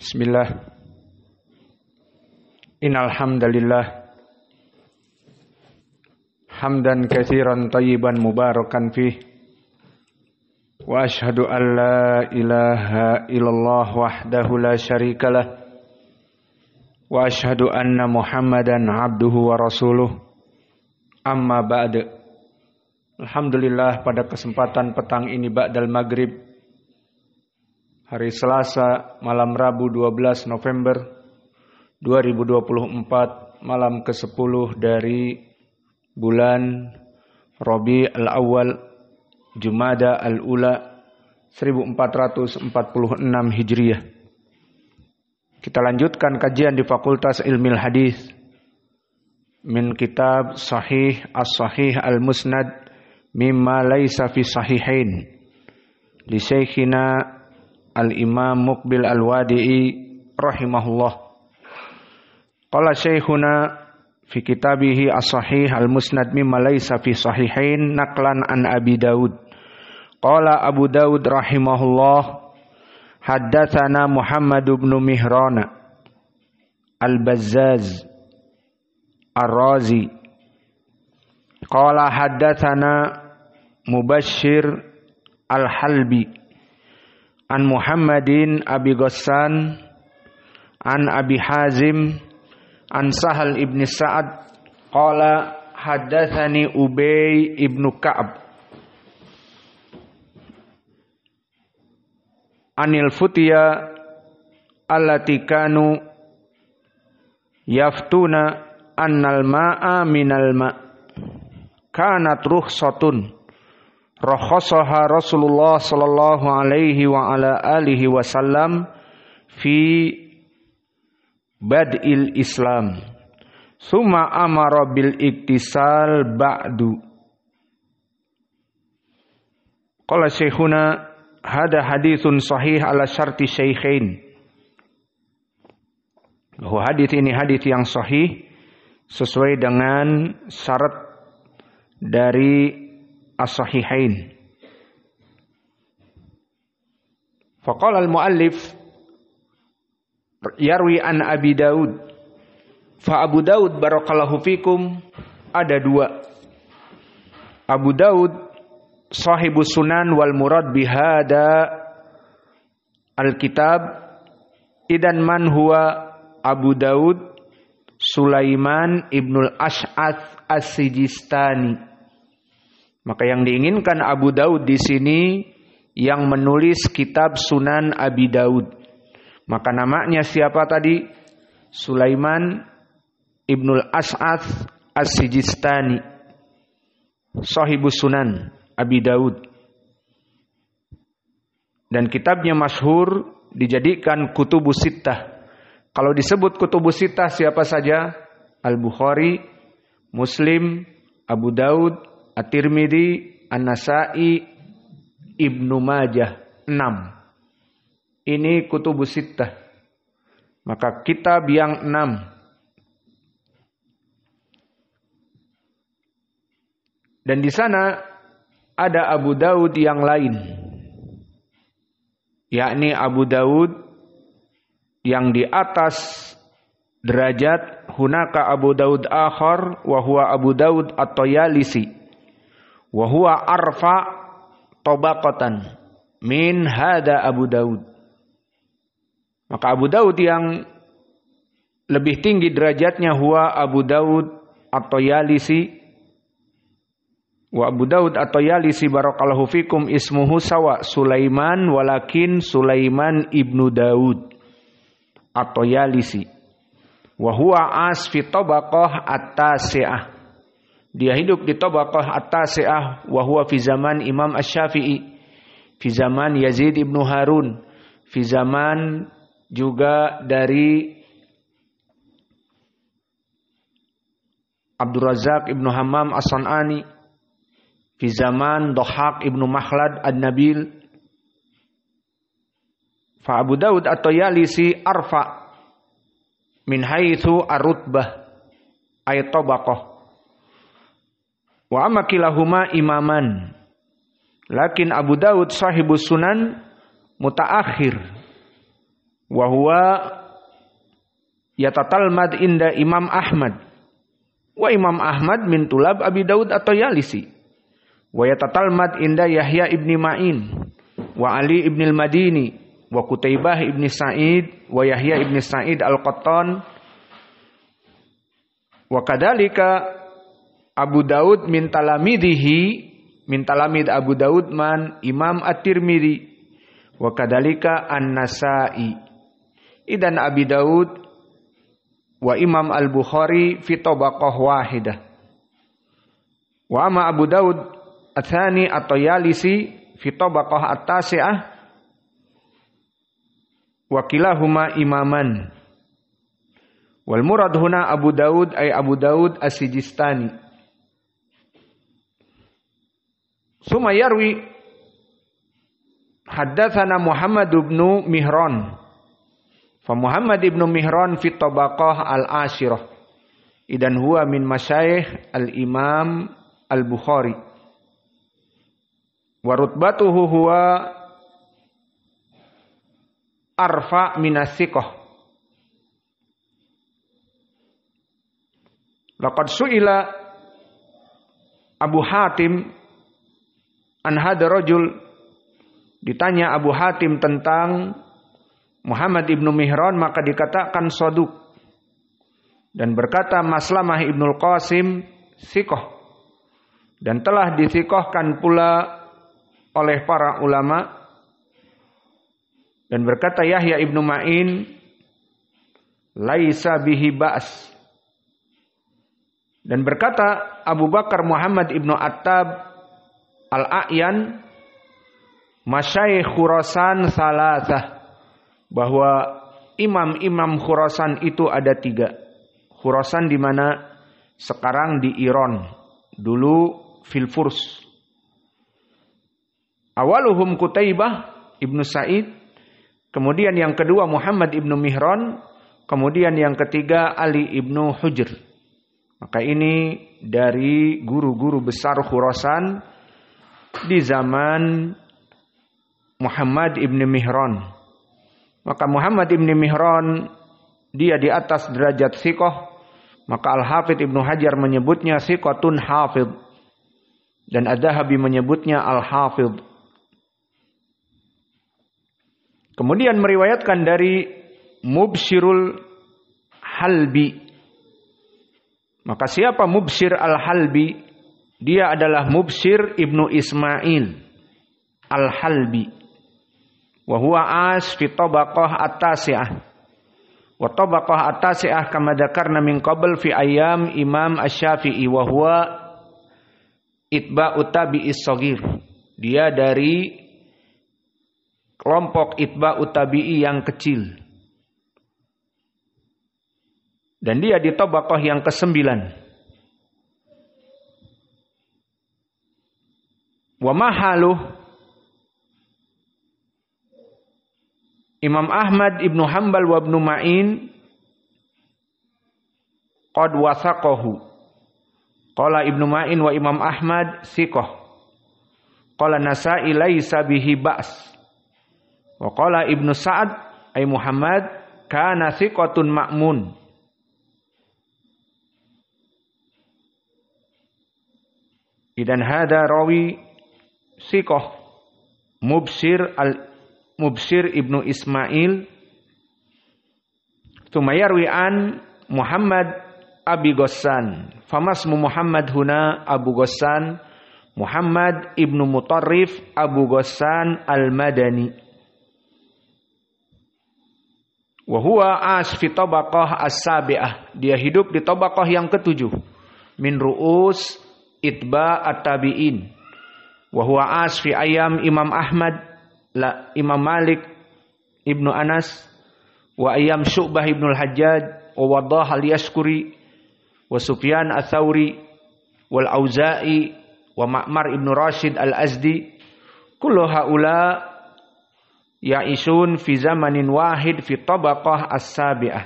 Bismillah. Innal hamdalillah hamdan katsiran thayyiban mubarakan fih. Wa asyhadu an la ilaha illallah wahdahu la syarikalah. Wa asyhadu anna Muhammadan abduhu wa rasuluh. Amma ba'd. Alhamdulillah, pada kesempatan petang ini ba'dal maghrib, hari Selasa, malam Rabu 12 November 2024, malam ke-10 dari bulan Rabi al-Awwal Jumada al-Ula 1446 Hijriah. Kita lanjutkan kajian di Fakultas Ilmil Hadis min kitab Sahih As-Sahih Al-Musnad mimma laisa fi sahihain li Syekhina Al-Imam Muqbil Al-Wadi'i rahimahullah. Qala Syekhuna fi kitabihi As-Sahih Al-Musnad mimma laysa fi sahihain naqlan an Abi Daud. Qala Abu Daud rahimahullah, haddatsana Muhammad ibn Mihran Al-Bazzaz Ar-Razi. Qala haddatsana Mubashshir Al-Halbi an Muhammadin Abi Ghassan an Abi Hazim an Sahal ibn Sa'ad qala haddatsani Ubay ibn Ka'ab anil futya allati kanu yaftuna annal ma'a minal ma' kanat rukhsatun rakhasaha Rasulullah sallallahu alaihi wa ala alihi wasallam fi bad'il Islam. Summa amara bil iktisal ba'du. Qala Syekhuna, hada haditsun sahih ala syarti syaikhain. Bahwa hadis ini hadis yang sahih sesuai dengan syarat dari As-Sahihain. Faqala al-muallif yarwi an Abi Daud. Fa Abu Daud barakallahu fikum ada dua. Abu Daud sahibus sunan wal murad bihada al-kitab idan man huwa Abu Daud Sulaiman ibnul Ash'ath As-Sijistani. Maka yang diinginkan Abu Daud di sini yang menulis kitab Sunan Abi Daud. Maka namanya siapa tadi? Sulaiman ibnul Ash'ath As-Sijistani, sahibus Sunan Abi Daud. Dan kitabnya masyhur dijadikan kutubus sittah. Kalau disebut kutubus sittah siapa saja? Al-Bukhari, Muslim, Abu Daud, At-Tirmidzi, An-Nasa'i, Ibnu Majah, 6. Ini kutubus sittah. Maka kitab yang 6. Dan di sana ada Abu Daud yang lain. Yakni Abu Daud yang di atas derajat, hunaka Abu Daud akhar wa huwa Abu Daud At-Tayalisi. Wa huwa arfa tabaqatan min hada Abu Daud. Maka Abu Daud yang lebih tinggi derajatnya huwa Abu Daud At-Tayalisi. Wa Abu Daud At-Tayalisi barakallahu fikum ismuhu sawa Sulaiman walakin Sulaiman ibnu Daud At-Tayalisi. Wa huwa as fi tabaqah at-tasi'ah. Dia hidup di tabaqah at-tasi'ah wa huwa fi zaman Imam Asy-Syafi'i, fi zaman Yazid ibnu Harun, fi zaman juga dari Abdul Razak ibnu Hammam As-San'ani, fi zaman Dhahhak ibnu Makhlad An-Nabil. Fa Abu Daud At-Tayalisi arfa min haitsu ar-rutbah ay tabaqah. Wa amma kilahuma imaman. Lakin Abu Daud sahibus sunan mutaakhir wa huwa yatatalmad inda Imam Ahmad. Wa Imam Ahmad min tulab Abi Daud at-Tayalisi. Wa yatatalmad inda Yahya ibn Ma'in wa Ali ibn al-Madini wa Qutaibah ibn Sa'id wa Yahya ibn Sa'id al-Qattan. Wa kadhalika Abu Daud min talamid Abu Daud man Imam At-Tirmidzi wa kadhalika An-Nasa'i. Idan Abi Daud wa Imam Al-Bukhari fi tabaqah wahidah. Wa amma Abu Daud Ats-Tsani At-Tayalisi fi tabaqah At-Tasi'ah wa kilahuma imaman. Wal murad huna Abu Daud ay Abu Daud As-Sijistani. Suma yarwi haddatsana Muhammad ibn Mihran. Fa Muhammad ibn Mihran fi tabaqah al-ashirah. Idan huwa min masyayikh al-Imam Al-Bukhari. Wa rutbatuhu huwa arfa min as-siqah. Laqad su'ila Abu Hatim an hadha rajul, ditanya Abu Hatim tentang Muhammad ibnu Mihran, maka dikatakan soduk. Dan berkata Maslamah ibnul Qasim sikoh, dan telah disikohkan pula oleh para ulama. Dan berkata Yahya ibnu Ma'in laisa bihi ba's. Dan berkata Abu Bakar Muhammad ibnu Attab al-A'yan masyayikh Khurasan salasah, bahwa imam-imam Khurasan itu ada 3. Khurasan di mana sekarang di Iran, dulu fil Furs. Awaluhum Qutaibah ibnu Sa'id, kemudian yang kedua Muhammad ibnu Mihran, kemudian yang ketiga Ali ibnu Hujr. Maka ini dari guru-guru besar Khurasan di zaman Muhammad ibnu Mihran. Maka Muhammad ibn Mihran dia di atas derajat thiqah. Maka Al-Hafidh Ibnu Hajar menyebutnya thiqatun hafidh, dan Adz-Dzahabi menyebutnya Al-Hafidh. Kemudian meriwayatkan dari Mubsyirul Halbi. Maka siapa Mubsyir Al-Halbi? Dia adalah Mubsyir Ibnu Ismail Al-Halbi. Wa huwa as fi tabaqah at-tasi'ah. Wa tabaqah at-tasi'ah kama dzakarna min qabl fi ayyam Imam Asy-Syafi'i wa huwa itba'u tabi'is shaghir. Dia dari kelompok itba'u tabi'i yang kecil. Dan dia di tabaqah yang ke-9. Wa mahaluh Imam Ahmad ibnu Hanbal wa ibnu Ma'in qad wasaqahu. Qala ibnu Ma'in wa Imam Ahmad siqah. Qala Nasa'i laisa bihi ba's. Wa qala ibnu Sa'ad ay Muhammad kana siqatun ma'mun. Idan hada rawi siqah Mubsyir ibnu Ismail. Tumayarwi an Muhammad Abi Ghassan. Famasmu Muhammad huna Abu Ghassan Muhammad ibnu Mutarrif Abu Ghassan al-Madani. Wa huwa as fi tabaqah as-sabi'ah. Dia hidup di tabaqah yang ke-7. Min ru'us itba at-tabi'in. Wa huwa as fi ayyam Imam Ahmad, la Imam Malik ibnu Anas, wa ayyam Syu'bah ibnu al-Hajjaj, wa Wadah al-Yashkuri, wa Sufyan al-Thawri, wal Auza'i, wa Ma'mar ibnu Rashid al-Azdi. Kullu haula ya'ishun fi zamanin wahid fi tabaqah as-sabi'ah.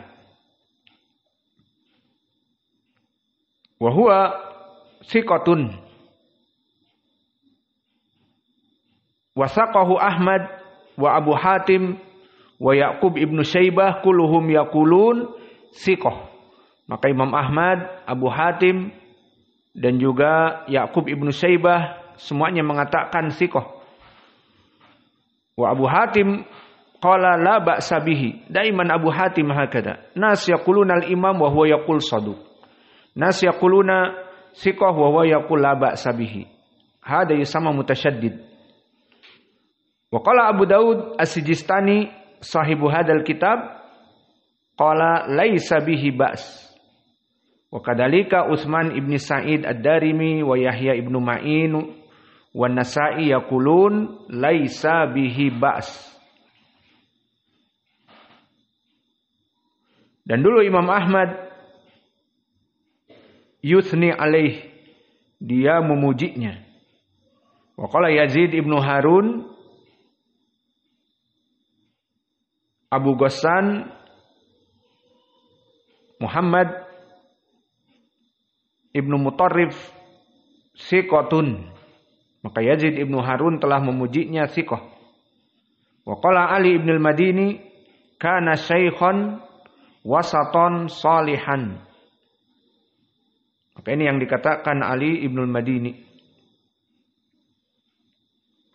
Wa huwa thiqatun. Wasaqahu Ahmad wa Abu Hatim wa Ya'qub ibnu Syaibah kulluhum yaqulun thiqah. Maka Imam Ahmad, Abu Hatim dan juga Ya'qub ibnu Syaibah semuanya mengatakan thiqah. Wa Abu Hatim qala la ba'sa bihi. Daiman Abu Hatim hakada. Nas yaquluna al-imam wa huwa yaqul saduq. Nas yaquluna thiqah wa huwa yaqul la ba'sa bihi. Hada yusamma mutasyaddid. Wa qala Abu Daud As-Sijistani sahibu hadzal kitab qala laisa bihi ba's. Wa kadzalika Utsman ibn Sa'id Ad-Darimi wa Yahya ibn Ma'in wa Nasa'i yaqulun laisa bihi ba's. Dan dulu Imam Ahmad yuthni alaih, dia memujinya. Wa qala Yazid ibn Harun Abu Ghassan Muhammad ibnu Mutarrif thiqatun. Maka Yazid ibnu Harun telah memujinya thiqah. Wa qala Ali ibn al-Madini kana syaikhan wasaton salihan. Maka ini yang dikatakan Ali ibn al-Madini.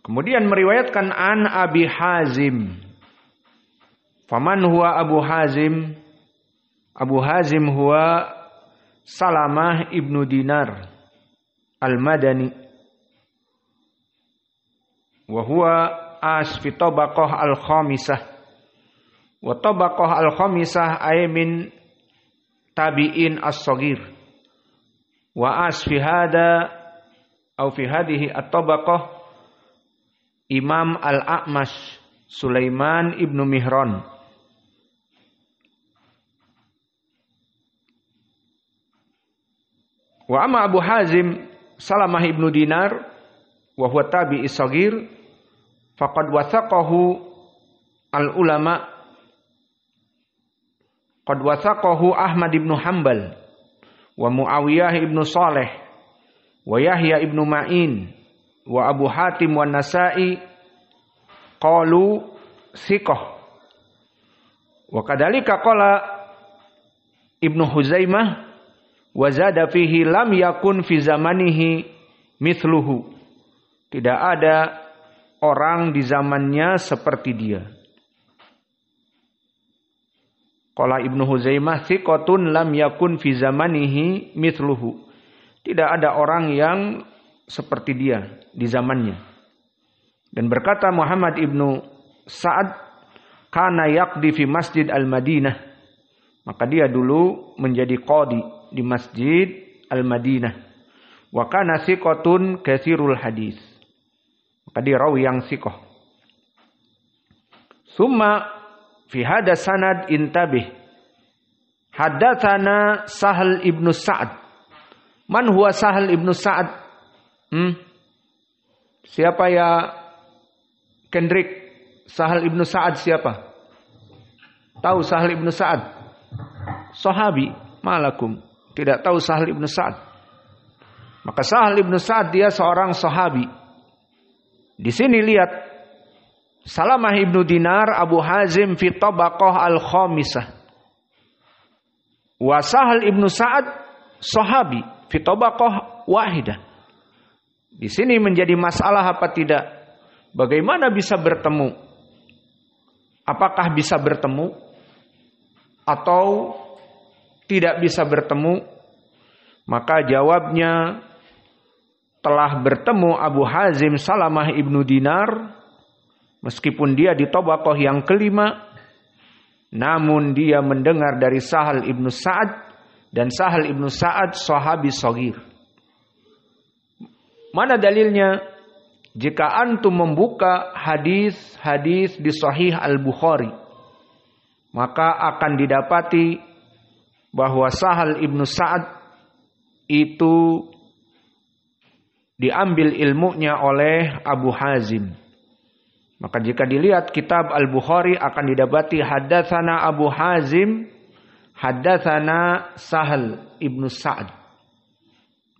Kemudian meriwayatkan an Abi Hazim. Faman huwa Abu Hazim? Abu Hazim huwa Salamah ibnu Dinar al-Madani. Wa huwa as fi tabaqah al-khamisah. Wa tabaqah al-khamisah ay min tabi'in as-saghir. Wa as fi hada aw fi hadhihi at-tabaqah Imam al-A'mash Sulaiman ibnu Mihran. Wa amma Abu Hazim Salamah ibnu Dinar wa huwa tabi'i saghir faqad wathaqahu al-ulama qad wathaqahu Ahmad ibnu Hanbal wa Muawiyah ibnu Saleh wa Yahya ibnu Ma'in wa Abu Hatim wa Nasa'i qalu thiqah. Wa kadzalika qala Ibnu Huzaimah wa zada fihi lam yakun fi zamanihi mithluhu. Tidak ada orang di zamannya seperti dia. Qala Ibnu Huzaimah thiqatun lam yakun fi zamanihi mithluhu. Tidak ada orang yang seperti dia di zamannya. Dan berkata Muhammad ibnu Sa'ad kana yaqdi fi Masjid Al-Madinah. Maka dia dulu menjadi qadi di Masjid Al-Madinah. Wa kana thiqatun katsirul hadis. Maka dia rawi yang thiqah. Summa fi hada sanad intabih. Haddatsana Sahal ibnu Sa'ad. Man huwa Sahal ibnu Sa'ad? Siapa ya Kendrick? Sahal ibnu Sa'ad siapa? Tahu Sahal ibnu Sa'ad? Sahabi. Malakum. Tidak tahu Sahal ibnu Sa'ad. Maka Sahal ibnu Sa'ad dia seorang sahabi. Di sini lihat. Salamah ibnu Dinar Abu Hazim fi tabaqah al-khamisah. Wa Sahal ibnu Sa'ad sahabi fi tabaqah wahidah. Di sini menjadi masalah apa tidak? Bagaimana bisa bertemu? Apakah bisa bertemu? Atau tidak bisa bertemu? Maka jawabnya telah bertemu Abu Hazim Salamah ibnu Dinar. Meskipun dia di tabaqah yang kelima. Namun dia mendengar dari Sahal ibnu Sa'ad. Dan Sahal ibnu Sa'ad sahabi shaghir. Mana dalilnya? Jika antum membuka hadis-hadis di Sahih Al-Bukhari, maka akan didapati bahwa Sahal ibnu Sa'ad itu diambil ilmunya oleh Abu Hazim. Maka jika dilihat kitab Al-Bukhari akan didapati haddatsana Abu Hazim, haddatsana Sahal ibnu Sa'ad.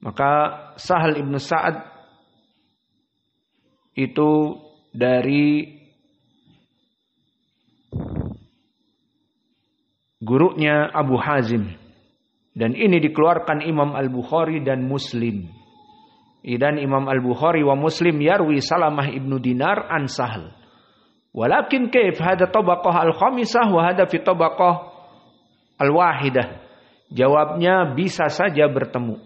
Maka Sahal ibnu Sa'ad itu dari gurunya Abu Hazim. Dan ini dikeluarkan Imam Al-Bukhari dan Muslim. Dan Imam Al-Bukhari wa Muslim yarwi Salamah ibnu Dinar an Sahal. Walakin kaif hada tabaqah al-khamisah wa hada fi tabaqah al-wahidah. Jawabnya bisa saja bertemu.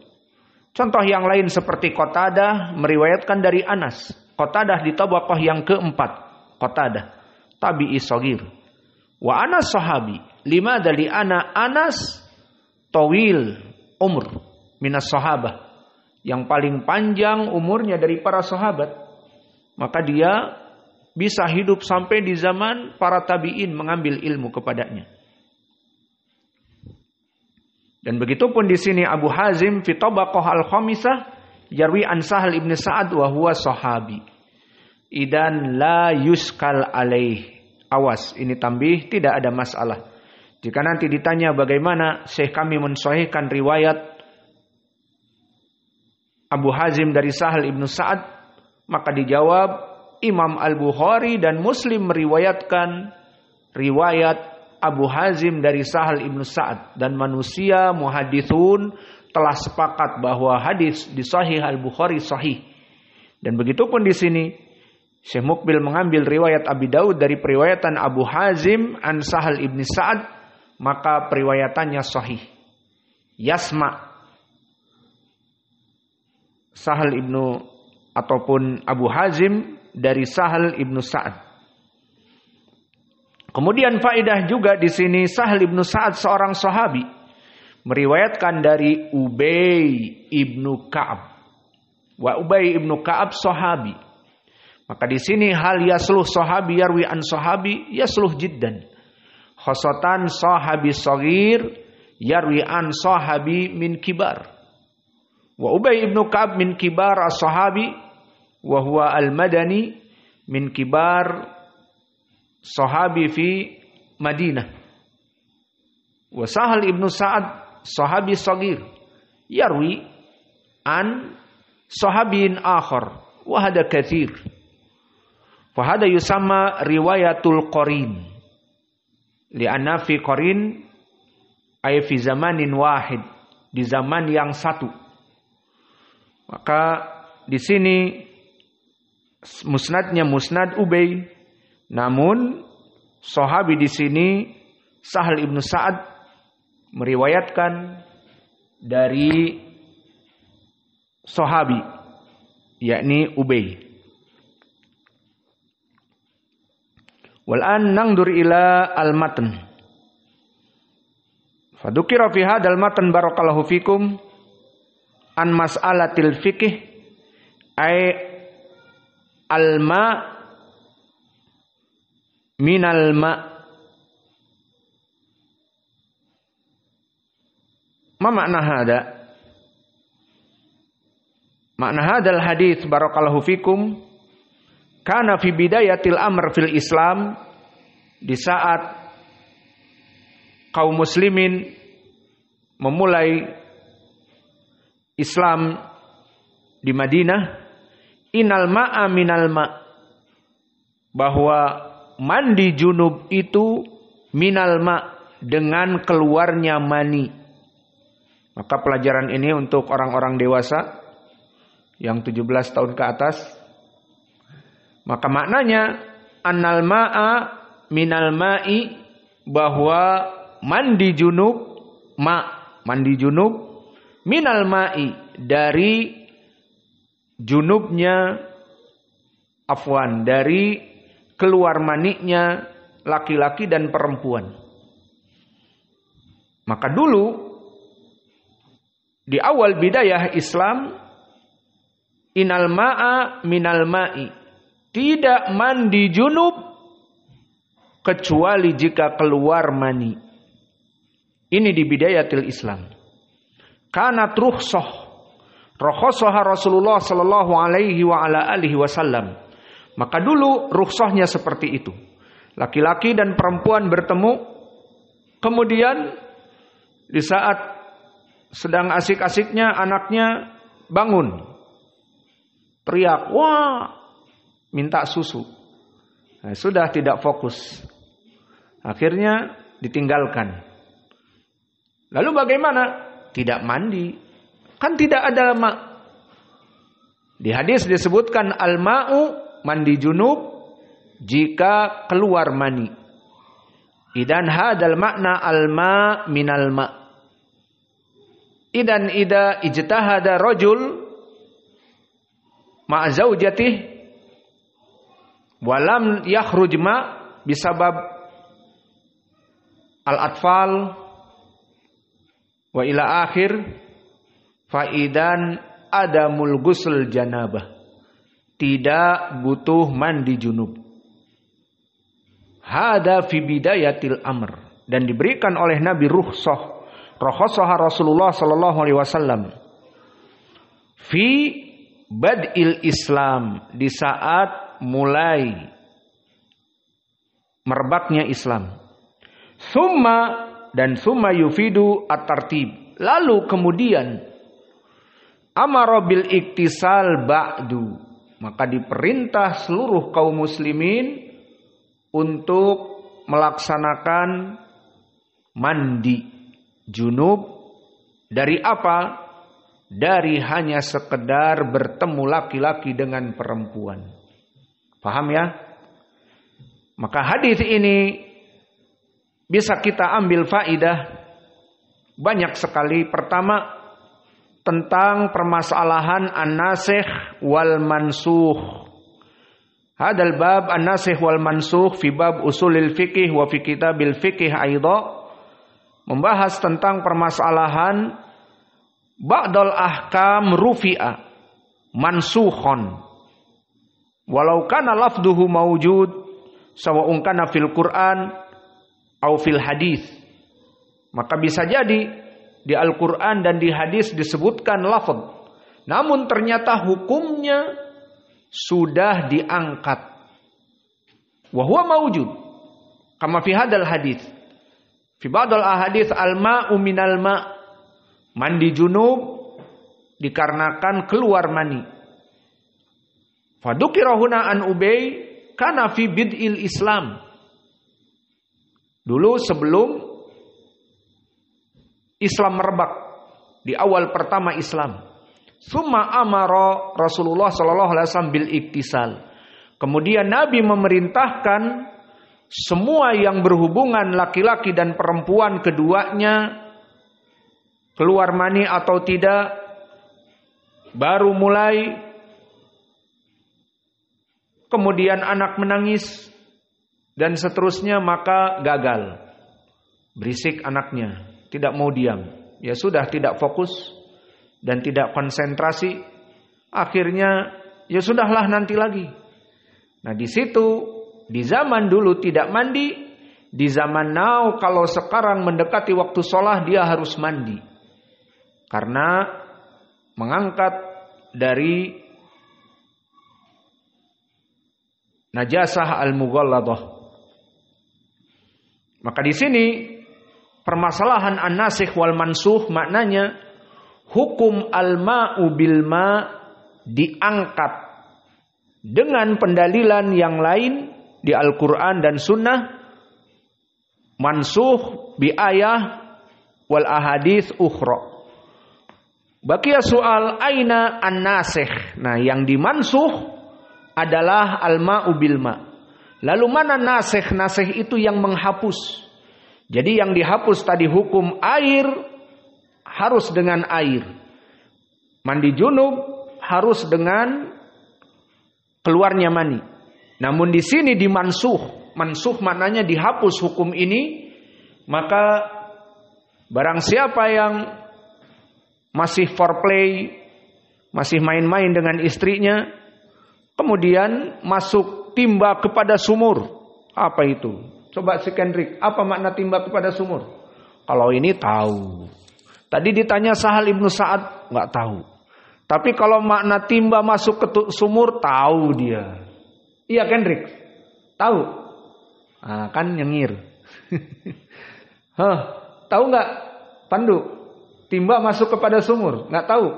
Contoh yang lain seperti Qatadah meriwayatkan dari Anas. Qatadah di tabaqah yang keempat. Qatadah tabi'i shagir. Wa Anas sahabi. Limadha li Anas tawil umur minas sahabah. Yang paling panjang umurnya dari para sahabat. Maka dia bisa hidup sampai di zaman para tabi'in mengambil ilmu kepadanya. Dan begitupun di sini Abu Hazim fi tabaqah al-khamisah yarwi an Sahal ibn Sa'ad wa huwa sahabi. Idan la yuskal alaih. Awas, ini tambih, tidak ada masalah. Jika nanti ditanya bagaimana Syekh kami mensahihkan riwayat Abu Hazim dari Sahal ibn Sa'ad, maka dijawab Imam Al-Bukhari dan Muslim meriwayatkan riwayat Abu Hazim dari Sahal ibn Sa'ad. Dan manusia muhadithun telah sepakat bahwa hadis di Sahih Al-Bukhari sahih. Dan begitupun di sini Syekh Muqbil mengambil riwayat Abi Daud dari periwayatan Abu Hazim an Sahal ibn Sa'ad, maka periwayatannya sahih. Yasma Sahal ibnu ataupun Abu Hazim dari Sahal ibnu Sa'ad. Kemudian faedah juga di sini Sahal ibnu Sa'ad seorang sahabi meriwayatkan dari Ubay ibnu Ka'ab. Wa Ubay ibnu Ka'ab sahabi. Maka di sini hal yasluh sahabi yarwi an sahabi yasluh jiddan. Khosatan sahabi saghir yarwi an sahabi min kibar. Wa Ubay ibnu Ka'ab min kibar as-sahabi wa huwa al-Madani min kibar sahabi fi Madinah. Wa Sahal ibnu Sa'ad sahabi saghir yarwi an sahabin akhar wa hada katsir. Fa hada yusamma riwayatul qarin. Li'anna fi qarin ay fi zamanin wahid, di zaman yang satu. Maka di sini musnadnya musnad Ubay, namun sahabi di sini Sahal ibnu Sa'ad meriwayatkan dari sahabi yakni Ubay. Wal'an nangdur ila al-matan. Fadukira fi hadzal matan barakallahu fikum an mas'alatil fiqh ay al-ma minal ma. Ma makna hada? Makna hadal hadis barakallahu fikum kana fi bidayatil amr fil Islam, di saat kaum muslimin memulai Islam di Madinah, inal ma'a minal ma, bahwa mandi junub itu minal ma, dengan keluarnya mani. Maka pelajaran ini untuk orang-orang dewasa yang 17 tahun ke atas. Maka maknanya annal ma'a minal ma'i, bahwa mandi junub mandi junub minal ma'i, dari junubnya, dari keluar maniknya laki-laki dan perempuan. Maka dulu di awal bidayah Islam, inal ma'a minal ma'i, tidak mandi junub kecuali jika keluar mani. Ini di bidayatil Islam. Kanat rukhsah, rakhasaha Rasulullah sallallahu alaihi wa ala alihi wasallam. Maka dulu rukhsahnya seperti itu. Laki-laki dan perempuan bertemu, kemudian di saat sedang asik-asiknya anaknya bangun, teriak, wah, minta susu. Nah, sudah tidak fokus. Akhirnya ditinggalkan. Lalu bagaimana? Tidak mandi. Kan tidak ada ma. Di hadis disebutkan al-ma'u, mandi junub jika keluar mani. Idan hadal makna al-ma' minal ma'. Idan ida ijtahada rajul ma'a zaujatih walam yakhruj ma' bisabab al-atfal wa ila akhir faidan adamul ghusl janabah, tidak butuh mandi junub. Hada fi bidayatil amr, dan diberikan oleh Nabi rukhsah Rasulullah sallallahu alaihi wasallam fi bad'il Islam, di saat mulai merebaknya Islam. Summa yufidu at-tartib. Lalu kemudian amara bil iktisal ba'du, maka diperintah seluruh kaum muslimin untuk melaksanakan mandi junub. Dari apa? Dari hanya sekedar bertemu laki-laki dengan perempuan. Paham ya? Maka hadis ini bisa kita ambil faidah banyak sekali. Pertama, tentang permasalahan an-nasikh wal mansukh. Hadal bab an-nasikh wal mansukh fi bab usulil fiqh wa fi kitabil fiqh aidha, membahas tentang permasalahan ba'dal ahkam rufi'a mansukhon walau kana lafduhu mawjud sawa'un kana fil Qur'an au fil hadis. Maka bisa jadi di Al-Quran dan di hadis disebutkan lafaz, namun ternyata hukumnya sudah diangkat. Wa huwa mawjud kama fi hadal hadis. Fi ba'dal ahadits al-ma'u minal ma', mandi junub dikarenakan keluar mani. Fadukira huna an Ubay kana fi bid'il Islam. Dulu sebelum Islam merebak, di awal pertama Islam. Summa amara Rasulullah sallallahu alaihi wasallam bil iktisal. Kemudian Nabi memerintahkan semua yang berhubungan laki-laki dan perempuan keduanya keluar mani atau tidak, baru mulai. Kemudian anak menangis dan seterusnya, maka gagal. Berisik anaknya, tidak mau diam. Ya sudah, tidak fokus dan tidak konsentrasi. Akhirnya ya sudahlah, nanti lagi. Nah di situ, di zaman dulu tidak mandi, di zaman now kalau sekarang mendekati waktu sholat dia harus mandi. Karena mengangkat dari najasah al-mughalladah. Maka di sini permasalahan an-nasikh wal mansukh maknanya hukum al-ma'u bil ma' diangkat dengan pendalilan yang lain di Al-Quran dan Sunnah, mansukh bi ayah wal ahadits ukhra. Baqiya soal aina an-nasikh. Nah, yang dimansuh adalah al-ma'u bil ma'. Lalu mana nasikh? Nasikh itu yang menghapus. Jadi yang dihapus tadi hukum air harus dengan air. Mandi junub harus dengan keluarnya mani. Namun di sini dimansuh. Mansuh maknanya dihapus hukum ini. Maka barang siapa yang masih foreplay, masih main-main dengan istrinya, kemudian masuk timba kepada sumur. Apa itu? Coba si Kendrick, apa makna timba kepada sumur? Kalau ini tahu. Tadi ditanya Sahal Ibnu Sa'ad, nggak tahu. Tapi kalau makna timba masuk ke sumur, tahu dia. Iya Kendrick, tahu? Nah, kan nyengir. Tahu nggak, Pandu? Timba masuk kepada sumur, nggak tahu?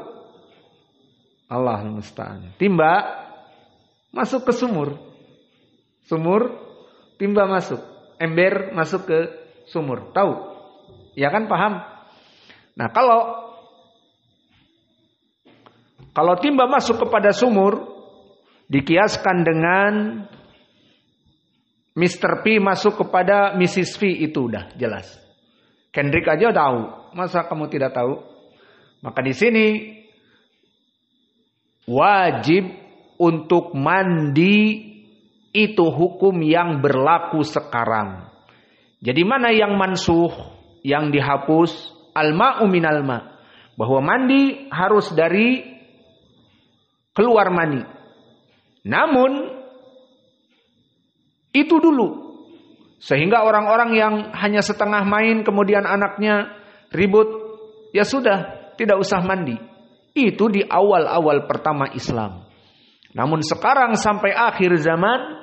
Allah musta'an. Timba masuk ke sumur. Sumur, timba masuk. Ember masuk ke sumur. Tahu? Ya kan, paham? Nah, kalau timba masuk kepada sumur, dikiaskan dengan Mr. P masuk kepada Mrs. V, itu udah jelas. Kendrick aja tahu, masa kamu tidak tahu? Maka di sini wajib untuk mandi itu hukum yang berlaku sekarang. Jadi mana yang mansuh, yang dihapus? Al-ma'u minal ma'. Bahwa mandi harus dari keluar mani. Namun itu dulu. Sehingga orang-orang yang hanya setengah main kemudian anaknya ribut, ya sudah, tidak usah mandi. Itu di awal-awal pertama Islam. Namun sekarang sampai akhir zaman,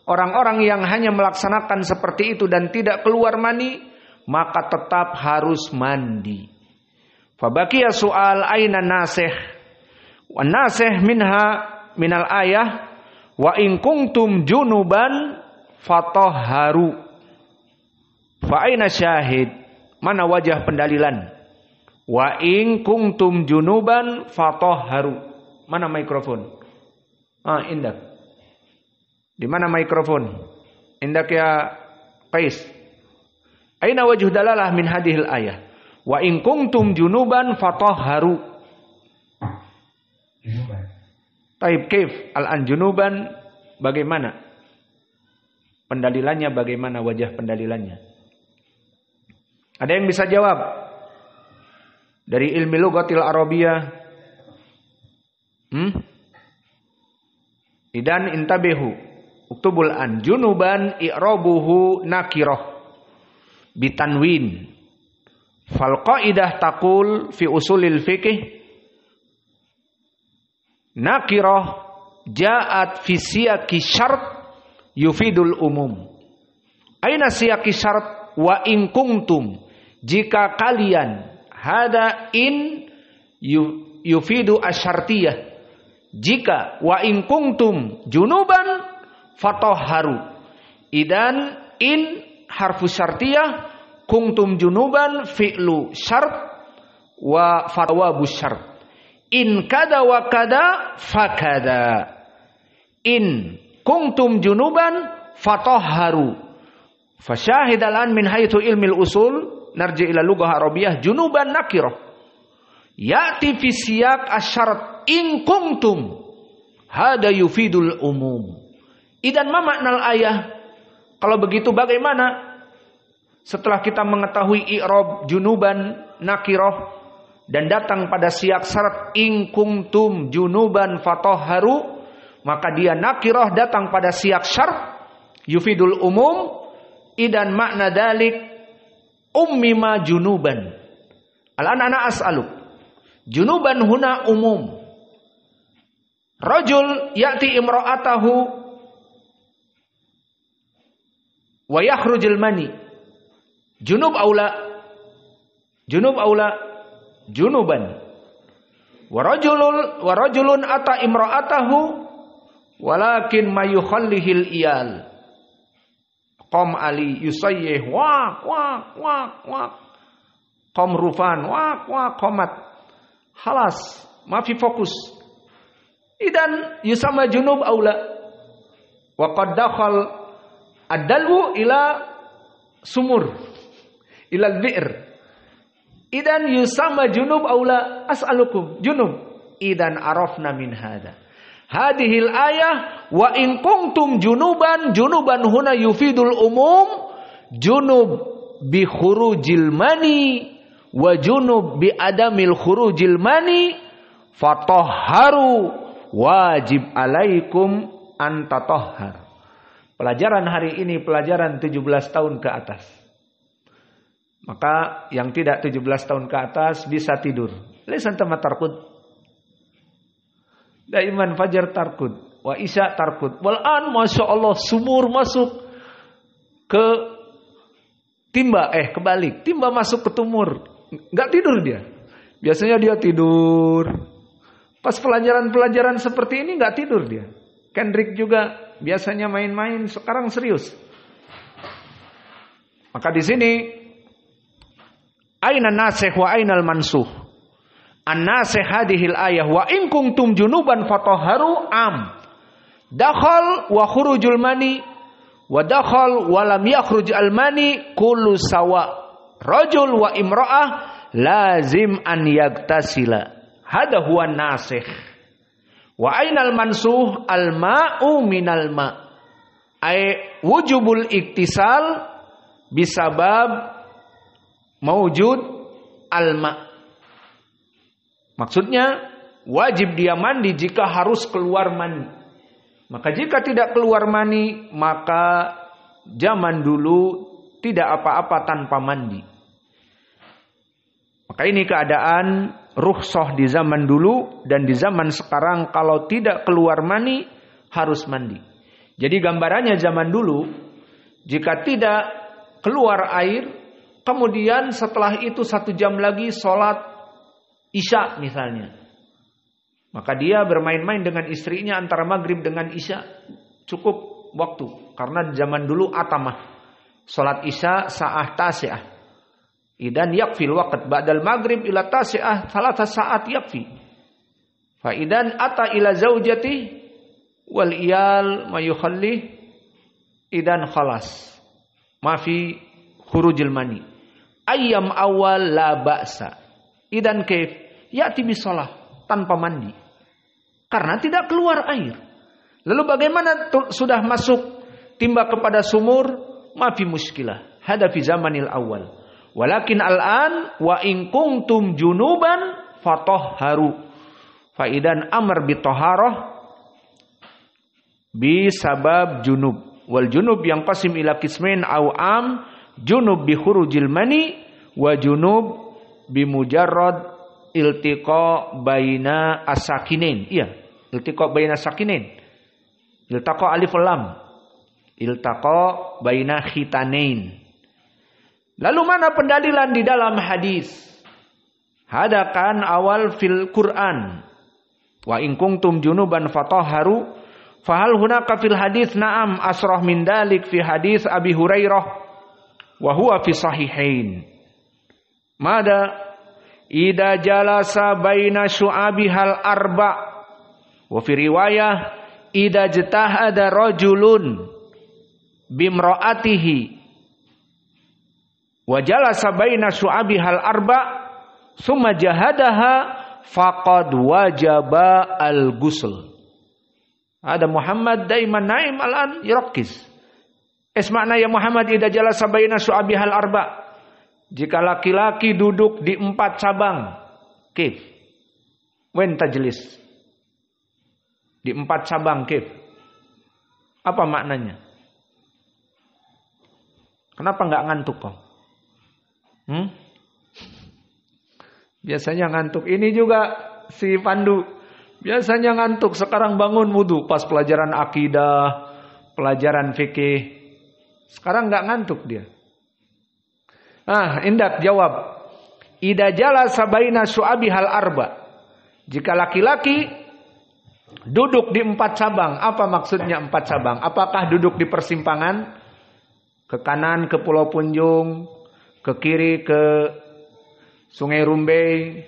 orang-orang yang hanya melaksanakan seperti itu dan tidak keluar mani, maka tetap harus mandi. Fabaqiya soal aina nasih. Wa nasih minal ayah wa in kuntum junuban fatahharu. Fa aina syahid? Mana wajah pendalilan? Wa in kuntum junuban fatahharu. Mana mikrofon? Indak. Di mana mikrofon? Indak ya Qais. Aina wajh dalalah min hadhil ayah? Wa in kuntum junuban fatahharu. Junuban. Taib kaif al-an junuban, bagaimana? Pendalilannya bagaimana, wajah pendalilannya? Ada yang bisa jawab? Dari ilmi lughatil arabiyah. Idan intabihu. Uktubul an junuban i'rabuhu nakirah bitanwin. Fal qaidah taqul fi usulil fiqh nakirah ja'at fi siyaqi syart yufidul umum. Aina siyaqi syart? Wa in kuntum, jika kalian, hada in yufidu asyartiyah. Jika wa in kuntum junuban fatahharu. Idan in harfu syartiyah, kuntum junuban fi'lu syart wa fatawabu syart. In kada wa kada fakada. In kuntum junuban fatahharu. Fasyahid al-an min haythu ilmil usul, narji ila lughah arabiyah, junuban nakirah. Ya'ti fi siyaq asyarat in kuntum. Hada yufidul umum. Idan ma maknal ayah? Kalau begitu bagaimana? Setelah kita mengetahui i'rab junuban nakirah dan datang pada siyak syarat in kuntum junuban fatahharu, maka dia nakirah datang pada siyak syarat yufidul umum. Idan makna dalik ummima junuban. Al-ana as'aluk. Junuban huna umum. Rajul ya'ti imra'atahu wa yakhrujul mani. Junub aula. Junub aula. Junuban. Wa rajulun ata imra'atahu walakin ma yukhallihil iyal. Qom Ali yusayyih wak wak wak wak. Qom Rufan wak wak qomat. Halas, mafi fokus. Idan yusama junub aula. Wa qad dakhal ad-dalwu ila sumur, ila al-bi'r. Idan yusama junub aula, as'alukum junub. Idan arafna min hada. Hadihil ayah wa in kuntum junuban, junuban huna yufidul umum. Junub bi khurujil mani wa junub bi adamil khurujil mani fatahharu, wajib alaikum an tatahhar. Pelajaran hari ini pelajaran 17 tahun ke atas. Maka yang tidak 17 tahun ke atas bisa tidur. Lisan tema tarkud. Daiman fajar tarkud, wa isya tarkud. Walan masya Allah sumur masuk ke timba, kebalik. Timba masuk ke tumur, nggak tidur dia. Biasanya dia tidur. Pas pelajaran-pelajaran seperti ini nggak tidur dia. Kendrick juga biasanya main-main, sekarang serius. Maka di sini Aina nasikh wa ainal mansuh? An-nasikh hadhil ayah wa in kuntum junuban fatahharu am. Dakhal wa khurujul mani wa dakhal wa lam yakhruj al-mani kullu sawa. Rajul wa imra'ah lazim an yagtasila. Hada huwa nasikh. Wa ainal mansuh al-ma'u minal ma'. Ay wujubul iktisal bisabab mawjud al-ma'. Maksudnya wajib dia mandi jika harus keluar mani. Maka jika tidak keluar mani, maka zaman dulu tidak apa-apa tanpa mandi. Maka ini keadaan rukhsah di zaman dulu, dan di zaman sekarang kalau tidak keluar mani harus mandi. Jadi gambarannya zaman dulu, jika tidak keluar air, kemudian setelah itu 1 jam lagi sholat isya misalnya, maka dia bermain-main dengan istrinya antara maghrib dengan isya, cukup waktu. Karena zaman dulu atamah, sholat isya sa'ah tasi'ah. Idan yakfil waqt ba'dal maghrib ila tasi'ah 3 saat yakfi. Fa idan ata ila zaujati wal iyal mayukhalli idan khalas ma fi khurujil mani. Ayyam awal la ba'sa. Idan kaif ya'ti bisalah tanpa mandi. Karena tidak keluar air. Lalu bagaimana sudah masuk timba kepada sumur? Ma fi muskilah. Hada fi zamanil awal. Walakin al-an wa in kuntum junuban fatahharu. Fa idan amr bi taharah bi sabab junub. Wal junub yang qasim ila qismain au am, junub bi khurujil mani wa junub bi mujarrad iltiqa baina as-sakinain. Iya, iltiqa baina sakinain. Iltaqa alif lam. Iltaqa baina khitanain. Lalu mana pendalilan di dalam hadis? Hadakan awal fil Quran. Wa in kuntum junuban fatahharu. Fahal hunaka fil hadis na'am asrah min dalik fi hadis Abi Hurairah wa huwa fi sahihain. Mada ida jalasa baina syu'abihal arba. Wa fi riwayah ida jtahada rajulun bimra'atihi wa jalasa baina syu'abihal arba summa jahadaha faqad wajaba al-ghusl. Ada Muhammad daiman naim al-an yurakiz. Ismakna ya Muhammad idza jalasa baina syu'abihal arba. Jika laki-laki duduk di 4 cabang, kif. Wen tajlis. Di 4 cabang kif. Apa maknanya? Kenapa enggak ngantuk kau? Biasanya ngantuk. Ini juga si Pandu. Biasanya ngantuk. Sekarang bangun wudu pas pelajaran akidah, pelajaran fikih. Sekarang nggak ngantuk dia. Indak jawab. Ida jalasa baina syu'abihal arba. Jika laki-laki duduk di 4 cabang. Apa maksudnya 4 cabang? Apakah duduk di persimpangan? Ke kanan ke Pulau Punjung, ke kiri ke Sungai Rumbei,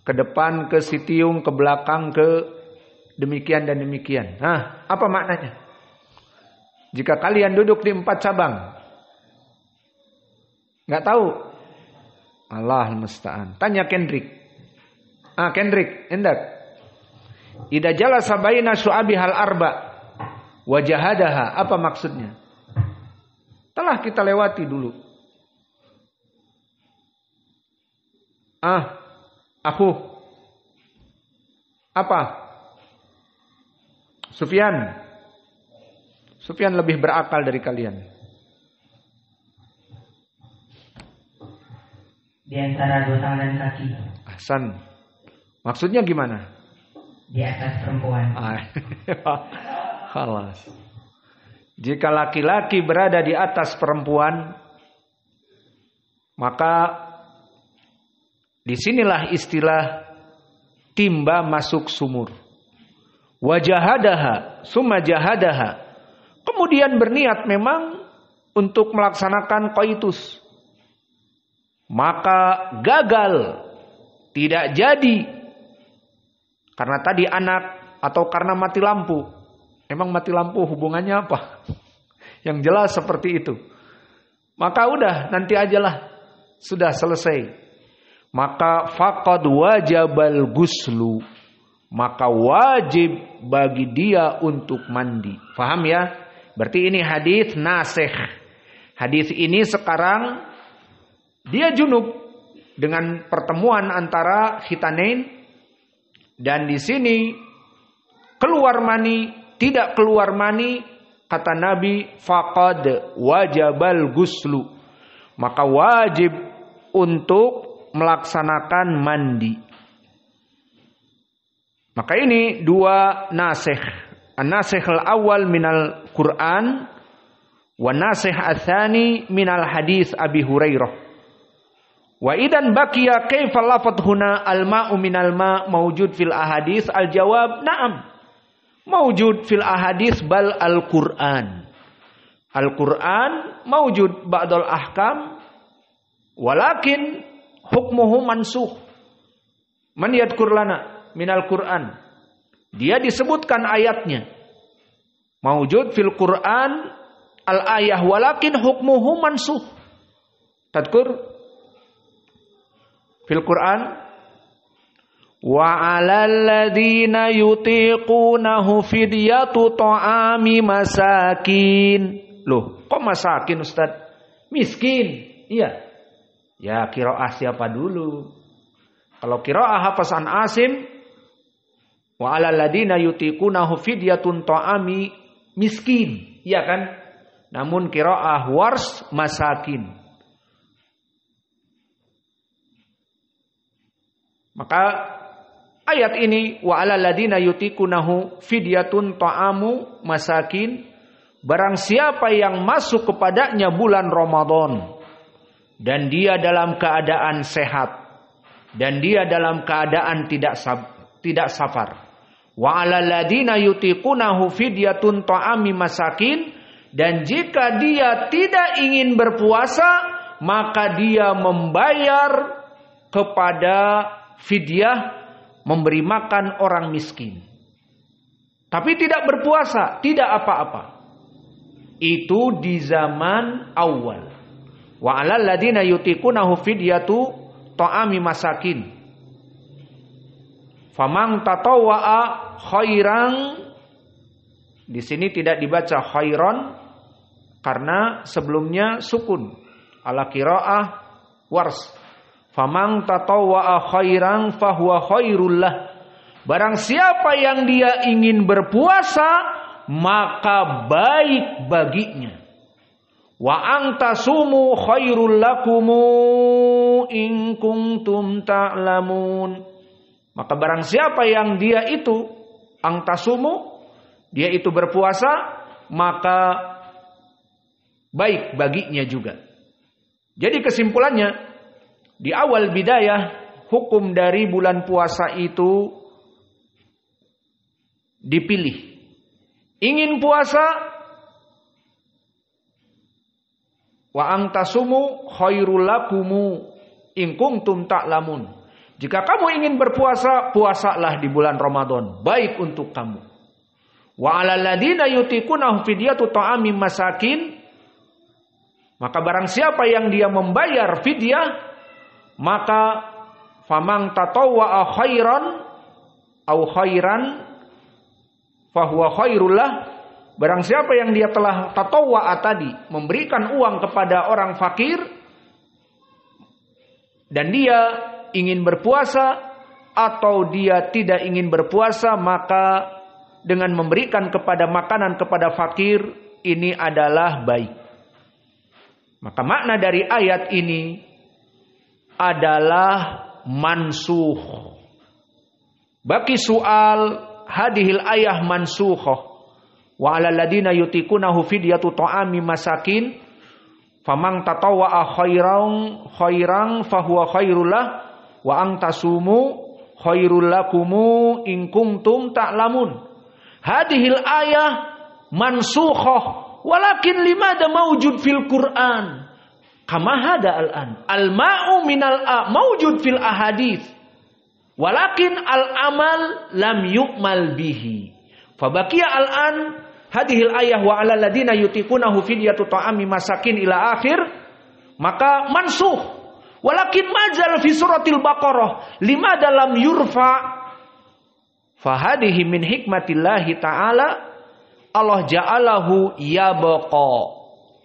ke depan ke Sitiung, ke belakang ke demikian dan demikian. Apa maknanya? Jika kalian duduk di 4 cabang. Nggak tahu? Allah musta'an. Tanya Kendrick. Kendrick, endak. Ida jalasa baina syu'abihal arba wa jahadaha. Apa maksudnya? Telah kita lewati dulu. Aku. Apa? Sufyan. Sufyan lebih berakal dari kalian. Di antara 2 tangan dan kaki. Ahsan. Maksudnya gimana? Di atas perempuan. Khalas. Jika laki-laki berada di atas perempuan, maka disinilah istilah timba masuk sumur. Wajahadaha, summa jahadaha. Kemudian berniat memang untuk melaksanakan qaitus. maka gagal, tidak jadi. Karena tadi anak atau karena mati lampu. Emang mati lampu hubungannya apa? Yang jelas seperti itu. Maka udah, nanti ajalah. Sudah selesai. Maka faqad wajabal guslu. Maka wajib bagi dia untuk mandi. Faham ya? Berarti ini hadis nasikh. Hadis ini sekarang dia junub dengan pertemuan antara khitanain, dan di sini keluar mani, tidak keluar mani, kata Nabi faqad wajabal guslu. Maka wajib untuk melaksanakan mandi. Maka ini dua nasikh. An-nasikh al-awwal minal Qur'an wa nasikh ats-tsani minal hadis Abi Hurairah. Wa idan baqiya kaifa lafadh huna al-ma'u minal ma' mawjud fil ahadits? Al-jawab na'am. Mawjud fil ahadits bal al-Qur'an. Al-Qur'an mawjud ba'dal ahkam walakin hukmuhu mansukh. Man yadhkur lana minal Qur'an. Dia disebutkan ayatnya. Mawjud fil Qur'an al-ayah walakin hukmuhu mansukh. Tadkur fil Qur'an wa 'alal ladzina yutiqunahu fidyatu ta'ami masakin. Loh, kok masakin Ustaz? Miskin. Iya. Ya qiraah siapa dulu? Kalau qiraah Hafasan Asim, wa 'alal ladzina yutiqunahu fidyatun ta'ami miskin, iya kan? Namun qiraah Wars masakin. Maka ayat ini wa 'alal ladzina yutiqunahu fidyatun ta'amu masakin, barang siapa yang masuk kepadanya bulan Ramadan dan dia dalam keadaan sehat dan dia dalam keadaan tidak safar. Wa 'alal ladzina yutiqunahu fidyatun ta'ami masakin, dan jika dia tidak ingin berpuasa, maka dia membayar kepada fidyah, memberi makan orang miskin. Tapi tidak berpuasa, tidak apa-apa. Itu di zaman awal. Wa 'alal ladzina yutiqunahu fidyatu ta'ami masakin. Famang tatawwa'a khairan. Di sini tidak dibaca khairan karena sebelumnya sukun. Ala qiraah Wars. Famang tatawwa'a khairan fahuwa khairullah. Barang siapa yang dia ingin berpuasa, maka baik baginya. Wa antasumu khairul lakumu in kuntum ta'lamun. Maka barang siapa yang dia itu angtasumu, dia itu berpuasa, maka baik baginya juga. Jadi kesimpulannya, di awal bidayah, hukum dari bulan puasa itu dipilih. Ingin puasa, wa angtasumu khairul lakumu in kuntum ta'lamun. Jika kamu ingin berpuasa, puasalah di bulan Ramadan, baik untuk kamu. Wa 'alal ladzina yutiqunahu fidyatu ta'ami masakin. Maka barang siapa yang dia membayar fidyah, maka famang tatawwa'a khairan au khairan fahuwa khairullah. Barang siapa yang dia telah tatawwa'a tadi, memberikan uang kepada orang fakir, dan dia ingin berpuasa atau dia tidak ingin berpuasa, maka dengan memberikan kepada makanan kepada fakir ini adalah baik. Maka makna dari ayat ini adalah mansukh. Baki soal hadhil ayah mansukhah. Wa 'alal ladzina yutiqunahu fidyatu ta'ami masakin famang tatawwa'a khairan fahuwa khairullah wa antasumu khairul lakumu in kuntum ta'lamun. Hadhil ayah mansukhah walakin limada mawjud fil Qur'an. Kama hada al-an. Al-ma'u minal mawjud fil ahadits. Walakin al-amal lam yu'mal bihi. Fabaqiya al-an hadhil ayah wa 'alal ladina yutiqunahu fidyatu ta'ami masakin ila akhir. Maka mansuh. Walakin majal fi suratil Baqarah lima dalam yurfa. Fahadihi min hikmatillahi ta'ala Allah ja'alahu yabqa.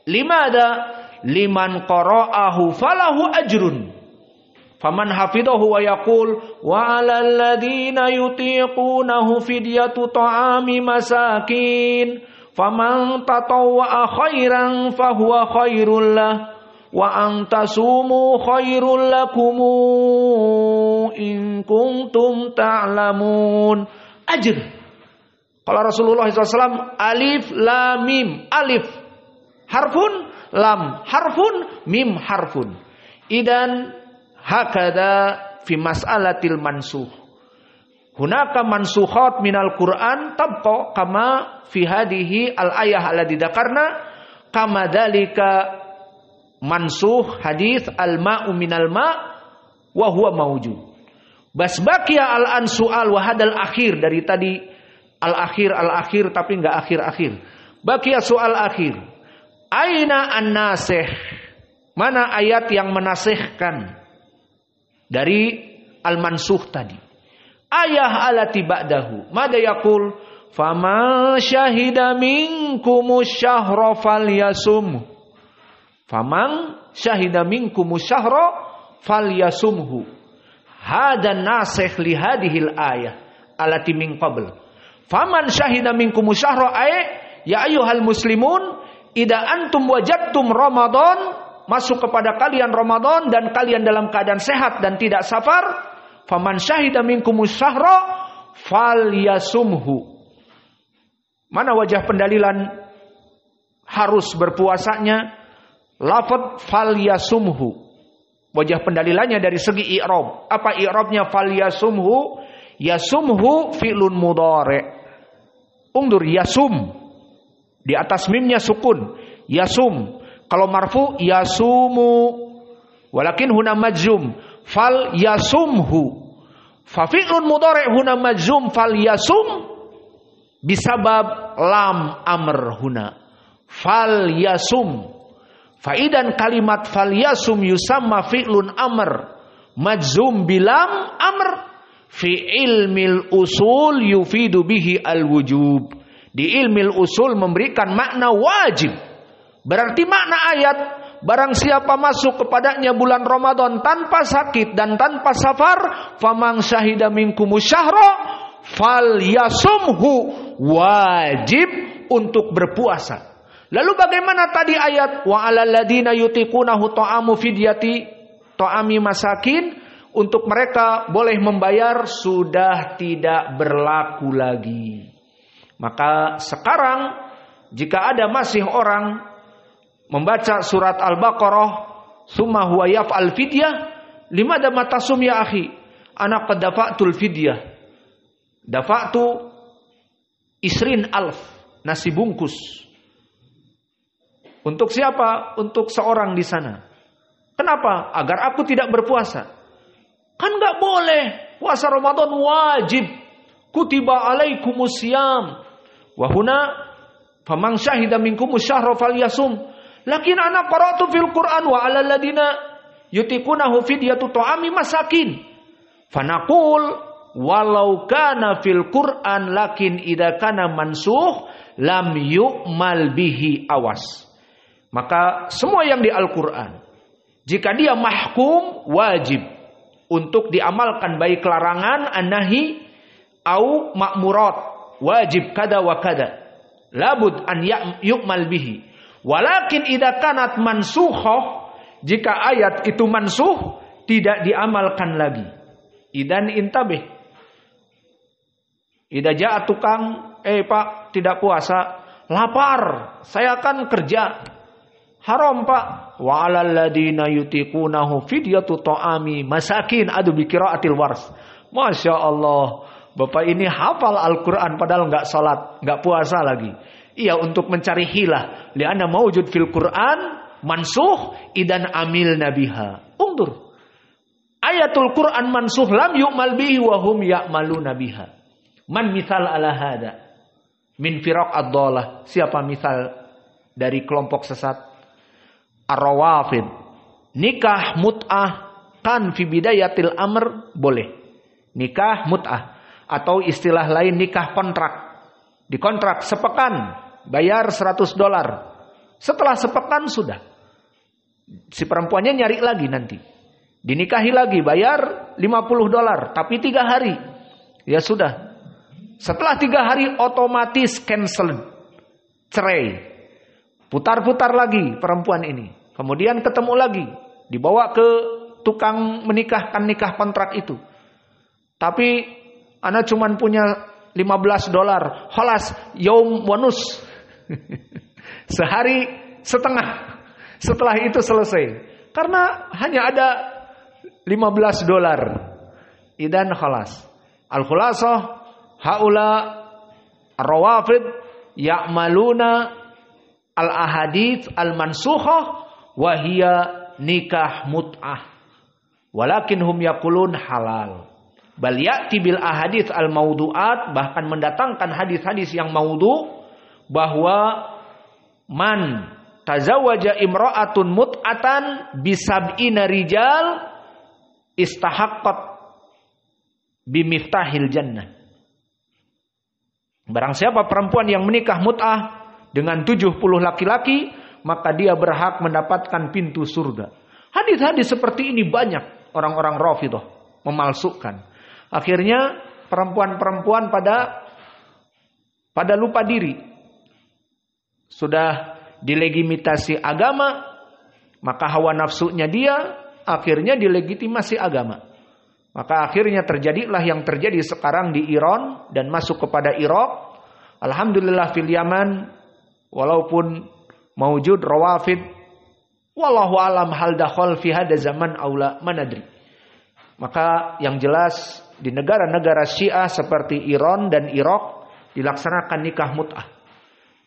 Limada liman qara'ahu falahu ajrun. Faman hafidahu wa yaqul wa 'alal ladina yutiqunahu fidyatu ta'ami masakin faman tatawwa'a khairan fahuwa khairul lah wa antasumu khairul lakum in kuntum ta'lamun. Ajr. Kalau Rasulullah SAW alif lam mim, alif harfun, lam harfun, mim harfun. Idan hakada fi mas'alatil mansuh. Hunaka mansukhat minal Qur'an tabqa kama fi hadhihi al-ayah allati dzakarna kama dzalika mansuh hadis al-ma'u minal ma' wa huwa mawjud. Bas baqiya al-an su'al wa hadal akhir, dari tadi al-akhir tapi enggak akhir-akhir. Baqiya su'al akhir. Aina an-nasikh? Mana ayat yang menasihkan dari al-mansuh tadi? Ayah alati ba'dahu. Mada yaqul? Faman syahida minkumus syahra falyasum. Faman syahida minkumus syahra falyasumhu. Hada nasikh li hadhil ayah alati min qabl. Faman syahida minkumus syahra ay ya ayyuhal muslimun idza antum wajadtum Ramadan, masuk kepada kalian Ramadan dan kalian dalam keadaan sehat dan tidak safar, faman syahida minkumus syahra falyasumhu. Mana wajah pendalilan harus berpuasanya? Lafaz falyasumhu. Wajah pendalilannya dari segi i'rab. Apa i'rabnya falyasumhu? Yasumhu fi'lun mudhari'. Ungdur yasum. Di atas mimnya sukun. Yasum. Kalau marfu yasumu, walakin huna majzum fal yasumhu. Fa fi'lun mudhari' huna majzum fal yasum bisabab lam amr huna. Fal yasum. Fa idan kalimat fal yasum yusamma fi'lun amr majzum bilam amr fi ilmil usul yufidu bihi al wujub. Di ilmil usul memberikan makna wajib. Berarti makna ayat, barang siapa masuk kepadanya bulan Ramadan tanpa sakit dan tanpa safar, famang syahida minkumus syahra falyasumhu, wajib untuk berpuasa. Lalu bagaimana tadi ayat wa 'alal ladina yutiqunahu ta'amu fidyati ta'ami masakin, untuk mereka boleh membayar, sudah tidak berlaku lagi. Maka sekarang jika ada masih orang membaca surat Al-Baqarah, summa huwa yaf'al fidyah, limada matasum ya akhi? Ana qad dafa'tul fidyah. Dafa'tu 20,000 nasi bungkus. Untuk siapa? Untuk seorang di sana. Kenapa? Agar aku tidak berpuasa. Kan enggak boleh. Puasa Ramadan wajib. Kutiba alaikumus syiyam. Wa huna faman syahida minkumus syahra falyasum. Lakin ana qara'tu fil Qur'an wa 'alal ladina yutiqunahu fidyatu ta'ami masakin. Fanaqul walau kana fil Qur'an lakin idza kana mansuh lam yu'mal bihi awas. Maka semua yang di Al-Qur'an jika dia mahkum wajib untuk diamalkan, baik larangan an-nahi au ma'murat, wajib kada wa kada. Labud an yu'mal bihi. Walakin idza kanat mansukhah, jika ayat itu mansuh tidak diamalkan lagi. Idan intabih. Idza ja'a tukang, Pak, tidak puasa, lapar, saya akan kerja. Haram, Pak. Wa 'alal ladina yutiqunahu fidyatu ta'ami masakin, adu bi qiraatil wars. Masya Allah. Bapak ini hafal Al-Quran padahal enggak salat, enggak puasa lagi. Iya, untuk mencari hilah. Lianna mawjud fil Quran mansuh idan amil nabiha. Undur. Ayatul Quran mansuh lam yu'mal bihi wa hum ya'maluna biha. Man misal ala hada min firaq ad-dhalah. Siapa misal dari kelompok sesat? Ar-Rawafid. Nikah mut'ah kan fi bidayatil amr boleh. Nikah mut'ah atau istilah lain nikah kontrak. Dikontrak sepekan, bayar $100. Setelah sepekan sudah. Si perempuannya nyari lagi nanti. Dinikahi lagi, bayar $50, tapi 3 hari. Ya sudah. Setelah 3 hari otomatis cancel. Cerai. Putar-putar lagi perempuan ini. Kemudian ketemu lagi. Dibawa ke tukang menikahkan nikah kontrak itu. Tapi ana cuman punya $15. Kholas yaum wanus. Sehari setengah. Setelah itu selesai. Karena hanya ada $15. Idan kholas. Al-khulasah haula ar-rawafid ya'maluna al-ahadits al-mansukhah wa hiya nikah mut'ah. Walakin hum yaqulun halal. Bal ya'ti bil ahadits al-maudu'at, bahkan mendatangkan hadis-hadis yang maudhu bahwa man tazawwaja imra'atun mut'atan bisab'ina rijal istahaqqat bimiftahil jannah. Barang siapa perempuan yang menikah mut'ah dengan 70 laki-laki, maka dia berhak mendapatkan pintu surga. Hadis-hadis seperti ini banyak orang-orang Rafidhah memalsukan. Akhirnya perempuan-perempuan pada lupa diri. Sudah dilegitimasi agama, maka hawa nafsunya dia akhirnya dilegitimasi agama. Maka akhirnya terjadilah yang terjadi sekarang di Iran dan masuk kepada Irak. Alhamdulillah fil Yaman, walaupun maujud rawafid, wallahu alam hal dakhal fi hada zaman aula manadri. Maka yang jelas di negara-negara Syiah seperti Iran dan Irak dilaksanakan nikah mut'ah.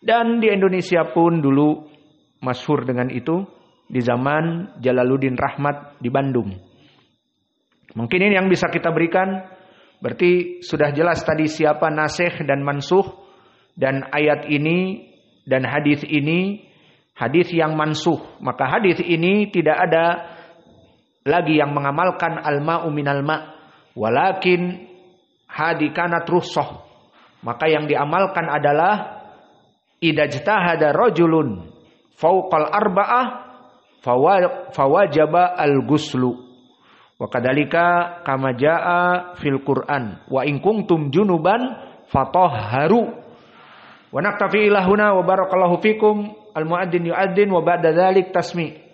Dan di Indonesia pun dulu masyhur dengan itu di zaman Jalaluddin Rahmat di Bandung. Mungkin ini yang bisa kita berikan. Berarti sudah jelas tadi siapa nasikh dan mansuh, dan ayat ini dan hadis ini hadis yang mansuh. Maka hadis ini tidak ada lagi yang mengamalkan al-ma'u minal ma', walakin hadikanat rukhsah. Maka yang diamalkan adalah idza ijtahada rajulun fawqal arba'ah fawajaba al-ghuslu. Wa kadzalika kama jaa fil Qur'an wa in kuntum junuban fatahharu. Wa naktafi ila huna wa barakallahu fikum. Al-muadzin yu'adzin wa ba'da dzalik tasmi'.